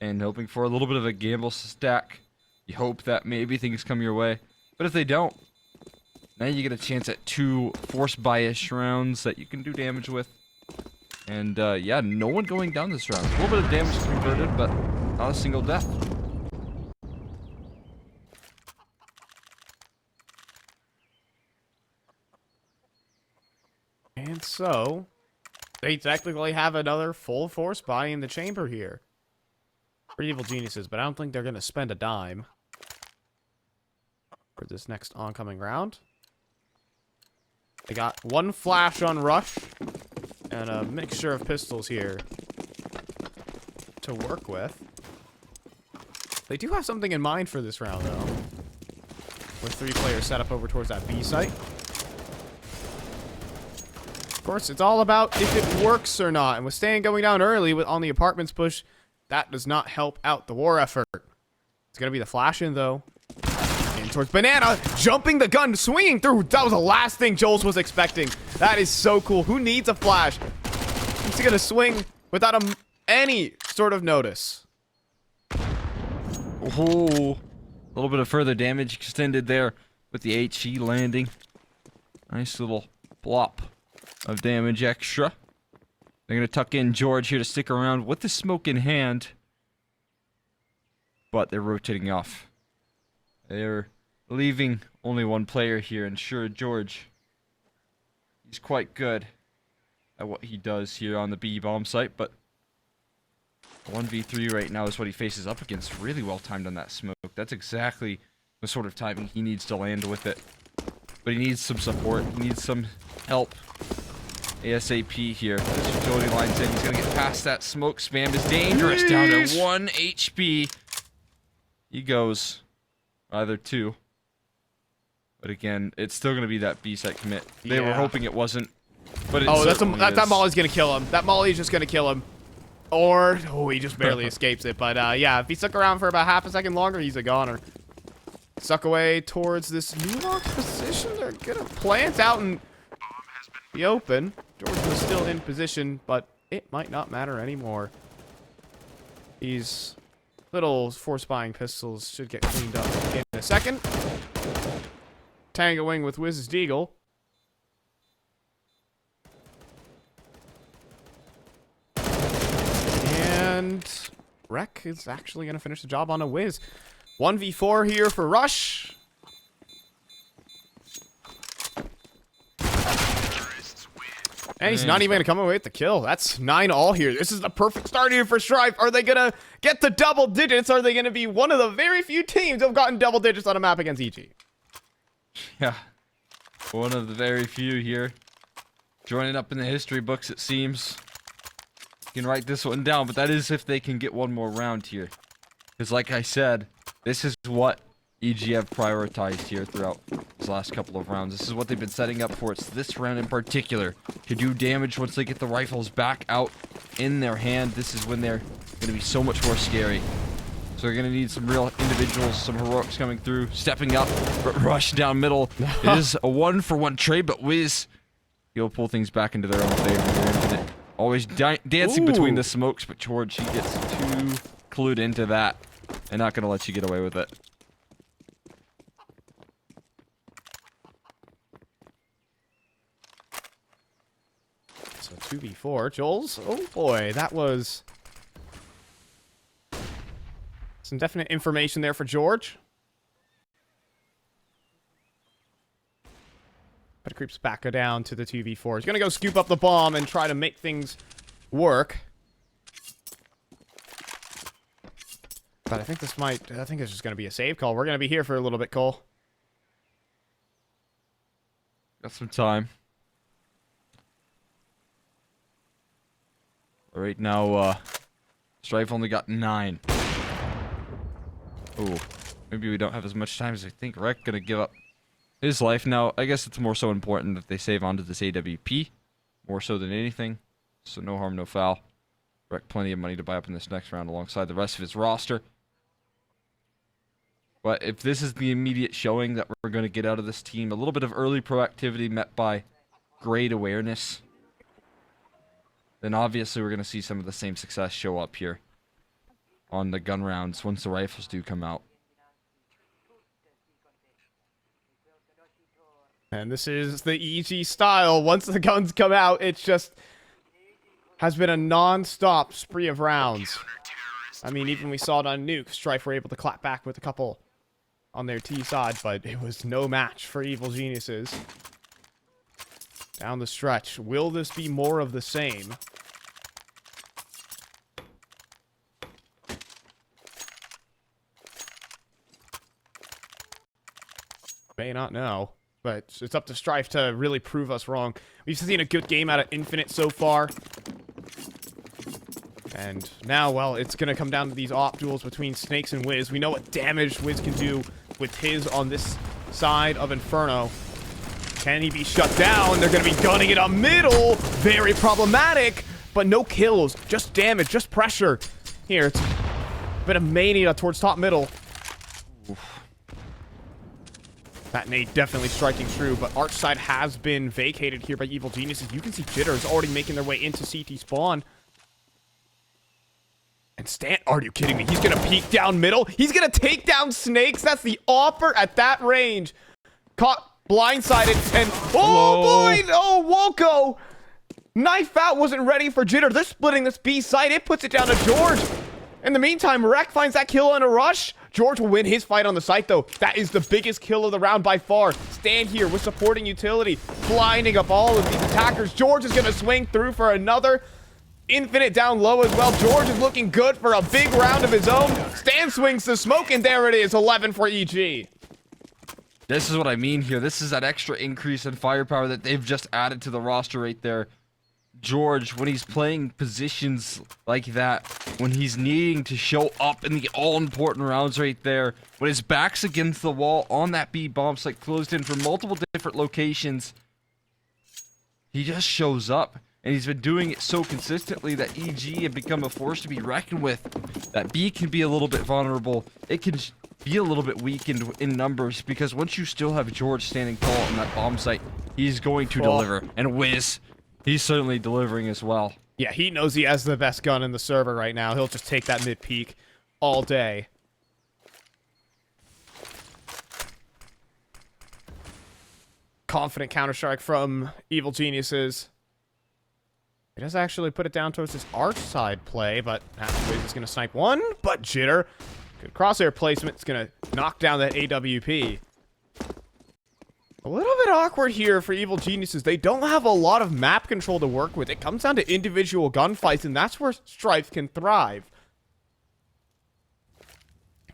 And hoping for a little bit of a gamble stack. You hope that maybe things come your way. But if they don't, now you get a chance at 2 force bias rounds that you can do damage with. And yeah, no one going down this round. A little bit of damage converted, but not a single death. And so, they technically have another full force buy in the chamber here. For Evil Geniuses, but I don't think they're going to spend a dime for this next oncoming round. They got 1 flash on Rush and a mixture of pistols here to work with. They do have something in mind for this round, though. With 3 players set up over towards that B site. Of course, it's all about if it works or not. And with Stan going down early on the apartments push, that does not help out the war effort. It's going to be the flash in, though. In towards Banana, jumping the gun, swinging through. That was the last thing Joel's was expecting. That is so cool. Who needs a flash? He's going to swing without any sort of notice. Oh, a little bit of further damage extended there with the HE landing. Nice little plop of damage extra. They're going to tuck in George here to stick around with the smoke in hand. But they're rotating off. They're leaving only 1 player here. And sure, George, he's quite good at what he does here on the B bomb site. But 1v3 right now is what he faces up against. Really well timed on that smoke. That's exactly the sort of timing he needs to land with it. But he needs some support. He needs some help. ASAP here. This utility line's in. He's gonna get past that smoke. Spam is dangerous. Down to 1 HP. He goes. Either 2. But again, it's still gonna be that B site commit. They were hoping it wasn't. But it that Molly's gonna kill him. That Molly's just gonna kill him. Or he just barely escapes it. But yeah, if he stuck around for about half a second longer, he's a goner. Suck away towards this new lock position. They're gonna plant out in the open. George was still in position, but it might not matter anymore. These little force buying pistols should get cleaned up in a second. Tangoing with Wiz's Deagle. And Wreck is actually going to finish the job on a Wiz. 1v4 here for Rush. And he's not even going to come away with the kill. That's 9 all here. This is the perfect start here for Strife. Are they going to get the double digits? Are they going to be one of the very few teams who have gotten double digits on a map against EG? Yeah. One of the very few here. Joining up in the history books, it seems. You can write this one down, but that is if they can get one more round here. Because like I said, this is what EG have prioritized here throughout these last couple of rounds. This is what they've been setting up for. It's this round in particular to do damage once they get the rifles back out in their hand. This is when they're going to be so much more scary. So they're going to need some real individuals, some heroics coming through, stepping up, rush down middle. It is a 1-for-1 trade, but Wiz, he'll pull things back into their own favor here. Infinite. Always dancing between the smokes, but George, he gets too clued into that and not going to let you get away with it. So 2v4. Joel's, oh boy, that was some definite information there for George. But it creeps back down to the 2v4. He's gonna go scoop up the bomb and try to make things work. But I think this is just gonna be a save call. We're gonna be here for a little bit, Cole. Got some time. Right now, Strife only got 9. Oh, maybe we don't have as much time as I think. Wreck gonna give up his life. Now, I guess it's more so important that they save onto this AWP. More so than anything. So no harm, no foul. Wreck plenty of money to buy up in this next round alongside the rest of his roster. But if this is the immediate showing that we're going to get out of this team, a little bit of early proactivity met by great awareness. then obviously we're going to see some of the same success show up here on the gun rounds once the rifles do come out. And this is the EG style. Once the guns come out, it's just has been a non-stop spree of rounds. I mean, even we saw it on Nuke. Strife were able to clap back with a couple on their T side, but it was no match for Evil Geniuses. Down the stretch. Will this be more of the same? May not know, but it's up to Strife to really prove us wrong. We've seen a good game out of Infinite so far. And now, well, it's going to come down to these op duels between Snakes and EG.Wiz. We know what damage EG.Wiz can do with his on this side of Inferno. Can he be shut down? They're going to be gunning it up middle. Very problematic, but no kills. Just damage, just pressure. Here, it's a bit of mania towards top middle. Oof. That nade definitely striking true, but Arch side has been vacated here by Evil Geniuses. You can see Jitters already making their way into CT spawn. And Stan, are you kidding me? He's gonna peek down middle. He's gonna take down Snakes. That's the offer at that range. Caught blindsided and oh boy! Oh, Walco! Knife out, wasn't ready for Jitter. They're splitting this B side. It puts it down to George. In the meantime, Wreck finds that kill on a rush. George will win his fight on the site, though. That is the biggest kill of the round by far. Stand here with supporting utility, blinding up all of these attackers. George is going to swing through for another. Infinite down low as well. George is looking good for a big round of his own. Stan swings the smoke, and there it is. 11 for EG. This is what I mean here. This is that extra increase in firepower that they've just added to the roster right there. George, when he's playing positions like that, when he's needing to show up in the all-important rounds right there, when his back's against the wall on that B bomb site closed in from multiple different locations, he just shows up. And he's been doing it so consistently that EG have become a force to be reckoned with. That B can be a little bit vulnerable. It can be a little bit weakened in numbers because once you still have George standing tall on that bomb site, he's going to deliver. And EG.Wiz, he's certainly delivering as well. Yeah, he knows he has the best gun in the server right now. He'll just take that mid-peak all day. Confident counter-strike from Evil Geniuses. He does actually put it down towards his Arch side play, but EG.Wiz is going to snipe one, but Jitter. Good crosshair placement. It's going to knock down that AWP. A little bit awkward here for Evil Geniuses. They don't have a lot of map control to work with. It comes down to individual gunfights, and that's where Strife can thrive.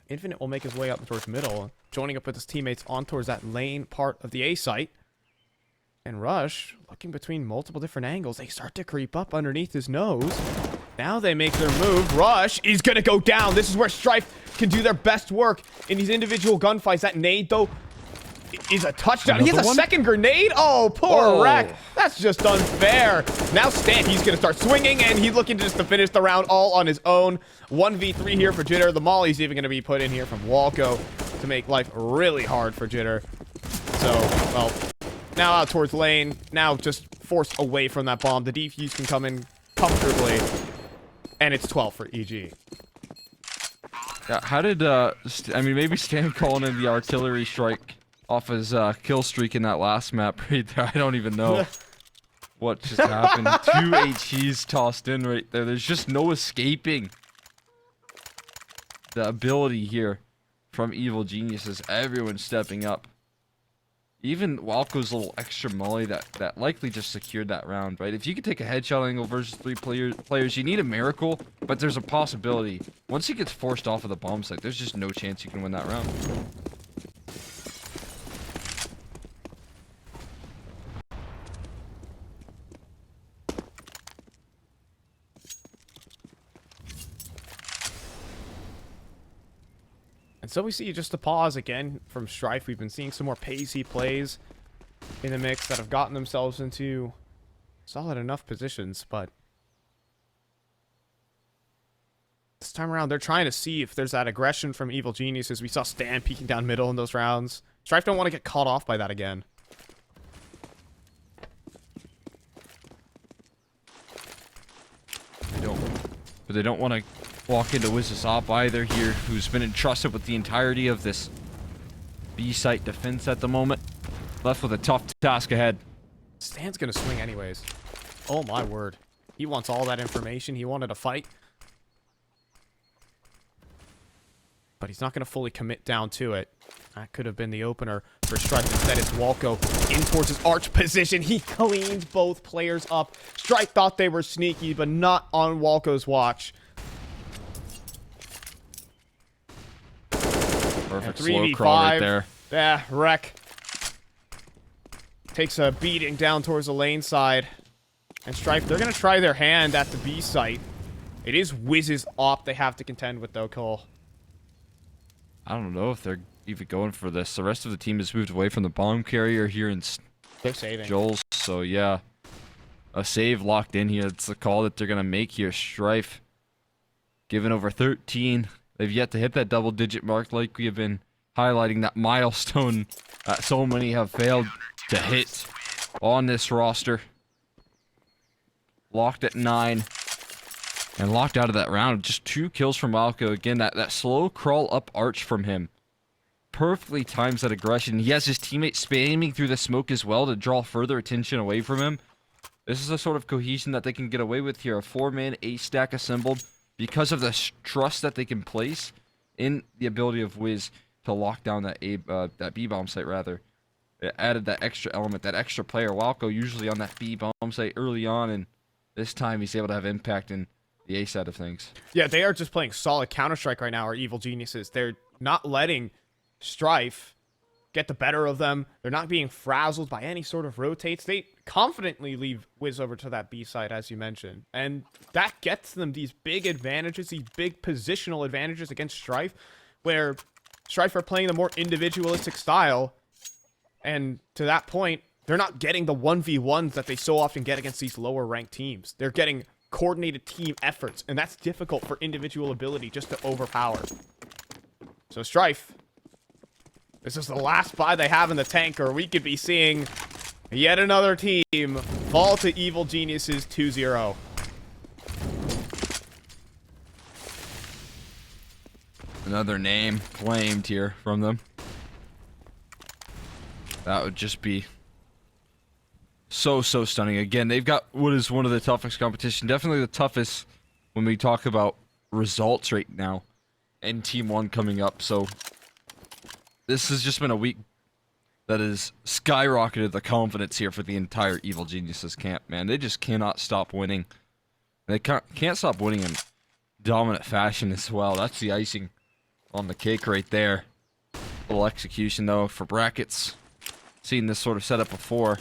Infinite will make his way up towards middle, joining up with his teammates on towards that lane part of the A site. And Rush, looking between multiple different angles, they start to creep up underneath his nose. Now they make their move. Rush is going to go down. This is where Strife can do their best work in these individual gunfights. That nade, though, is a touchdown. He has a second grenade. Oh, poor Wreck. That's just unfair. Now Stan, he's going to start swinging, and he's looking just to finish the round all on his own. 1v3 here for Jitter. The Molly's even going to be put in here from Walco to make life really hard for Jitter. So, well, now out towards lane. Now just forced away from that bomb. The defuse can come in comfortably. And it's 12 for EG. Yeah, how did, I mean, maybe Stan calling in the artillery strike off his kill streak in that last map right there. I don't even know what just happened. 2 HEs tossed in right there. There's just no escaping the ability here from Evil Geniuses. Everyone's stepping up. Even Walco's little extra molly that likely just secured that round, right? If you could take a headshot angle versus 3 players, you need a miracle, but there's a possibility. Once he gets forced off of the bomb site, there's just no chance you can win that round. And so we see just a pause again from Strife. We've been seeing some more pacey plays in the mix that have gotten themselves into solid enough positions, but this time around they're trying to see if there's that aggression from Evil Geniuses. We saw Stan peeking down middle in those rounds. Strife don't want to get caught off by that again. but they don't want to walk into EG.WIZ's op either here, who's been entrusted with the entirety of this B site defense at the moment. Left with a tough task ahead. Stan's gonna swing anyways. Oh my word. He wants all that information. He wanted to fight. But he's not gonna fully commit down to it. That could have been the opener for Strife. Instead, it's Walco in towards his arch position. He cleans both players up. Strife thought they were sneaky, but not on Walco's watch. Perfect slow crawl right there. Yeah, Wreck takes a beating down towards the lane side. And Strife, they're going to try their hand at the B site. It is EG.WIZ's op they have to contend with, though, Cole. I don't know if they're even going for this. The rest of the team has moved away from the bomb carrier here in They're saving. Joel's. So, yeah. A save locked in here. It's the call that they're going to make here. Strife given over 13. They've yet to hit that double-digit mark like we have been highlighting, that milestone that so many have failed to hit on this roster. Locked at 9. And locked out of that round. Just 2 kills from Walco. Again, that slow crawl up arch from him. Perfectly times that aggression. He has his teammate spamming through the smoke as well to draw further attention away from him. This is a sort of cohesion that they can get away with here. A 4-man ace stack assembled because of the trust that they can place in the ability of EG.WIZ to lock down that B-bomb site, rather. It added that extra element, that extra player. Walco usually on that B-bomb site early on, and this time he's able to have impact in the A side of things. Yeah, they are just playing solid Counter-Strike right now, our evil geniuses. They're not letting Strife get the better of them. They're not being frazzled by any sort of rotates. They confidently leave EG.WIZ over to that B side, as you mentioned. And that gets them these big advantages, these big positional advantages against Strife, where Strife are playing the more individualistic style. And to that point, they're not getting the 1v1s that they so often get against these lower ranked teams. They're getting coordinated team efforts, and that's difficult for individual ability just to overpower. So Strife, this is the last buy they have in the tank, or we could be seeing yet another team fall to evil geniuses 2-0. Another name claimed here from them. That would just be so stunning. Again, they've got what is one of the toughest competition. Definitely the toughest when we talk about results right now. And Team 1 coming up. So this has just been a week that has skyrocketed the confidence here for the entire Evil Geniuses camp, man. They just cannot stop winning. They can't stop winning in dominant fashion as well. That's the icing on the cake right there. Little execution, though, for brackets. Seen this sort of setup before.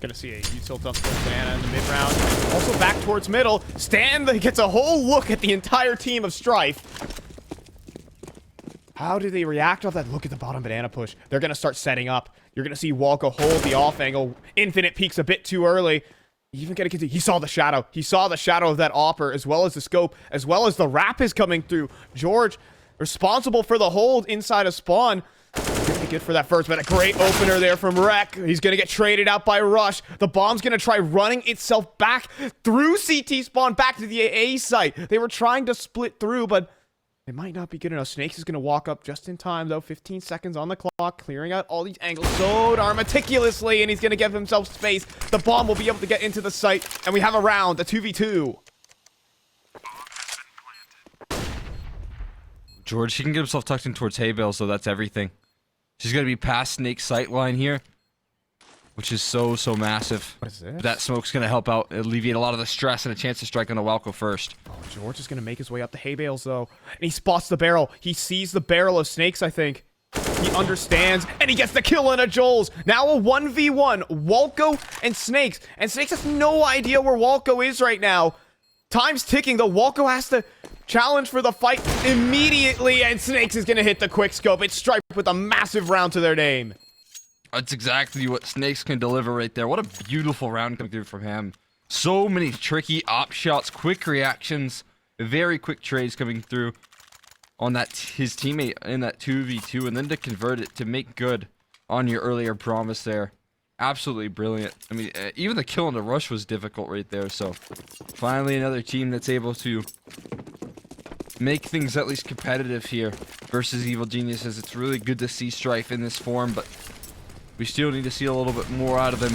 Gonna see a util dump for Banana in the mid round. Also back towards middle. Stan gets a whole look at the entire team of Strife. How do they react off that? Look at the bottom banana push. They're gonna start setting up. You're gonna see Walco hold the off angle. Infinite peaks a bit too early. Even gonna continue. He saw the shadow. He saw the shadow of that opper, as well as the scope, as well as the wrap is coming through. George, responsible for the hold inside of spawn. Gonna be good for that first, but a great opener there from Wreck. He's gonna get traded out by Rush. The bomb's gonna try running itself back through CT spawn back to the A site. They were trying to split through, but it might not be good enough. Snakes is gonna walk up just in time, though. 15 seconds on the clock, clearing out all these angles so darn meticulously, and he's gonna give himself space. The bomb will be able to get into the site, and we have a round, a 2v2. George, he can get himself tucked in towards hay bale, so that's everything. She's going to be past Snake's sight line here, which is so massive. What is this? That smoke's going to help out, alleviate a lot of the stress, and a chance to strike on the Walco first. Oh, George is going to make his way up the hay bales, though. And he spots the barrel. He sees the barrel of Snakes, I think. He understands, and he gets the kill on a Joel's. Now a 1v1, Walco and Snakes. And Snakes has no idea where Walco is right now. Time's ticking, though. Walco has to challenge for the fight immediately, and Snakes is going to hit the quick scope. It's Strife with a massive round to their name. That's exactly what Snakes can deliver right there. What a beautiful round coming through from him. So many tricky op shots, quick reactions, very quick trades coming through on that his teammate in that 2v2, and then to convert it to make good on your earlier promise there. absolutely brilliant. I mean, even the kill on the rush was difficult right there. So finally another team that's able to make things at least competitive here versus Evil Geniuses. It's really good to see Strife in this form, but we still need to see a little bit more out of them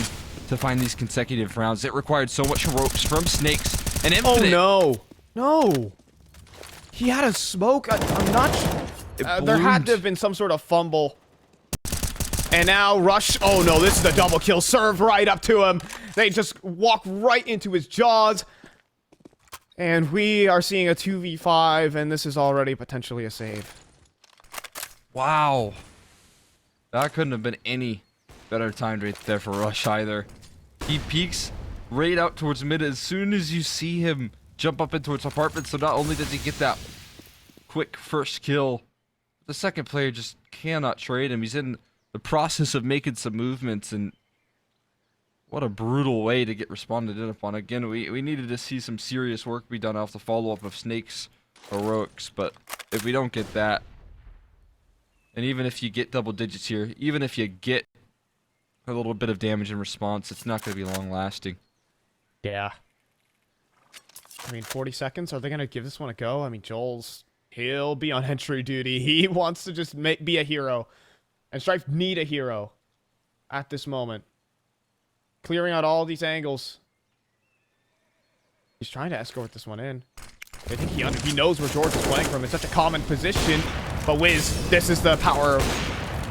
to find these consecutive rounds. It required so much heroics from Snakes and Infinite. Oh, no. No. He had a smoke. I'm not sure. There had to have been some sort of fumble. And now Rush. Oh, no. This is a double kill. Served right up to him. They just walk right into his jaws. And we are seeing a 2v5, and this is already potentially a save. Wow. That couldn't have been any better timed right there for Rush either. He peeks right out towards mid as soon as you see him jump up into its apartment. So not only does he get that quick first kill, the second player just cannot trade him. He's in the process of making some movements, and what a brutal way to get responded in upon. Again, we needed to see some serious work be done off the follow-up of Snakes heroics, but if we don't get that, and even if you get double digits here, even if you get a little bit of damage in response, it's not going to be long-lasting. Yeah. I mean, 40 seconds. Are they going to give this one a go? I mean, he'll be on entry duty. He wants to just be a hero. And Strife need a hero at this moment. Clearing out all these angles. He's trying to escort this one in. I think he knows where George is playing from. It's such a common position. But Wiz, this is the power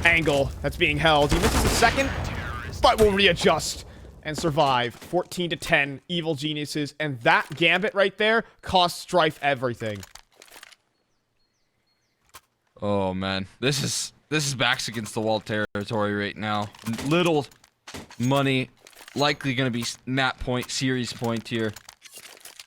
angle that's being held. He misses a second, but will readjust and survive. 14-10, Evil Geniuses. And that gambit right there costs Strife everything. Oh, man. This is backs against the wall territory right now. Little money. Likely going to be map point, series point here.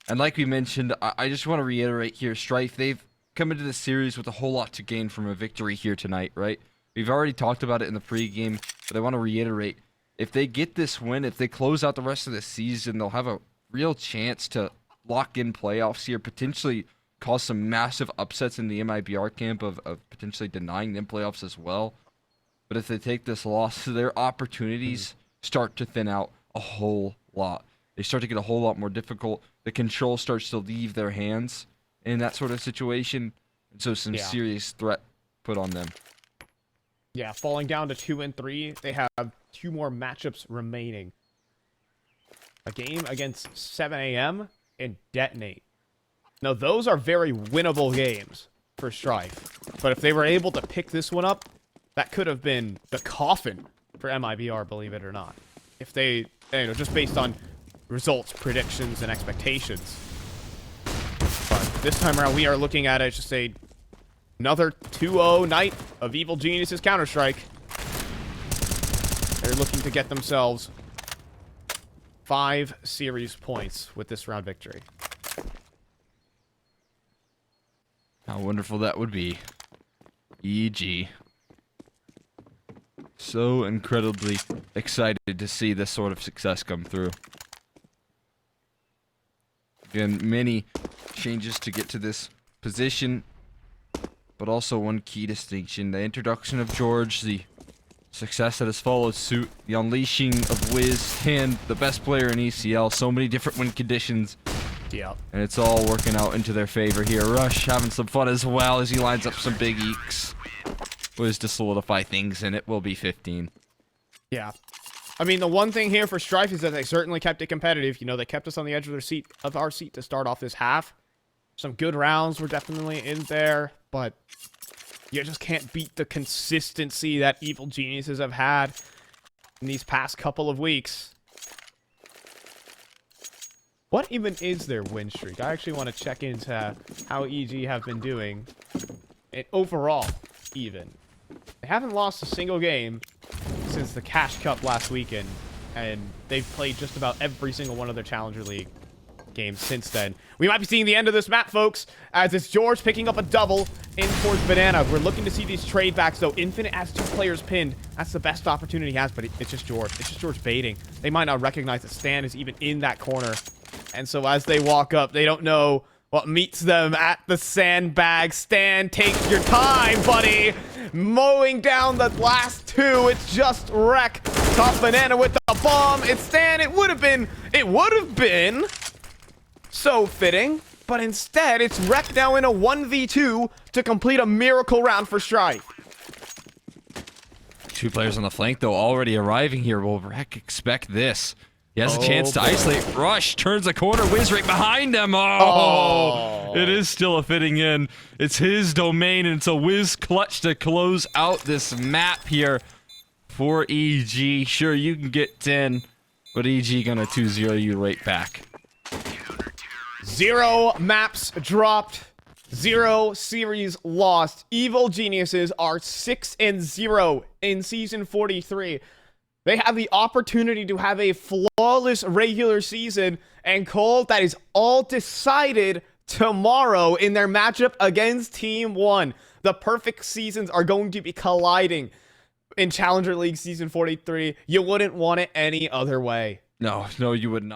And like we mentioned, I just want to reiterate here, Strife, they've come into this series with a whole lot to gain from a victory here tonight, right? We've already talked about it in the pregame, but I want to reiterate. If they get this win, if they close out the rest of the season, they'll have a real chance to lock in playoffs here, potentially cause some massive upsets in the MIBR camp of potentially denying them playoffs as well. But if they take this loss, their opportunities start to thin out a whole lot. They start to get a whole lot more difficult. The control starts to leave their hands in that sort of situation. And so some serious threat put on them. Yeah, falling down to 2-3. They have 2 more matchups remaining. A game against 7 AM and Detonate. Now, those are very winnable games for Strife. But if they were able to pick this one up, that could have been the coffin for MIBR, believe it or not. If they, just based on results, predictions, and expectations. But this time around, we are looking at it just another 2-0 night of Evil Geniuses Counter-Strike. They're looking to get themselves 5 series points with this round victory. How wonderful that would be. EG. So incredibly excited to see this sort of success come through. Again, many changes to get to this position, but also one key distinction. The introduction of George, the success that has followed suit, the unleashing of Wiz, and the best player in ECL. So many different win conditions. Yep. And it's all working out into their favor here. Rush having some fun as well as he lines up some big eeks. Wiz to solidify things, and it will be 15. Yeah. I mean, the one thing here for Strife is that they certainly kept it competitive. You know, they kept us on the edge of our seat to start off this half. Some good rounds were definitely in there, but you just can't beat the consistency that Evil Geniuses have had in these past couple of weeks. What even is their win streak? I actually want to check into how EG have been doing. Overall, even. They haven't lost a single game since the Cash Cup last weekend, and they've played just about every single one of their Challenger League games since then. We might be seeing the end of this map, folks, as it's George picking up a double in towards Banana. We're looking to see these trade backs, though. Infinite has 2 players pinned. That's the best opportunity he has, but it's just George. It's just George baiting. They might not recognize that Stan is even in that corner. And so as they walk up, they don't know what meets them at the sandbag. Stan, take your time, buddy. Mowing down the last 2. It's just Wreck Top Banana with the bomb. Instead, it would have been so fitting. But instead, it's Wreck now in a 1v2 to complete a miracle round for Strife. 2 players on the flank, though, already arriving here. Will Wreck expect this? He has a chance to isolate. Rush turns the corner. Wiz right behind him. Oh, it is still a fitting in. It's his domain, and it's a Wiz clutch to close out this map here for EG. Sure, you can get 10, but EG gonna 2-0 you right back. 0 maps dropped. 0 series lost. Evil Geniuses are 6-0 in Season 43. They have the opportunity to have a flawless regular season, and Cole, that is all decided tomorrow in their matchup against Team 1. The perfect seasons are going to be colliding in Challenger League Season 43. You wouldn't want it any other way. No, you would not.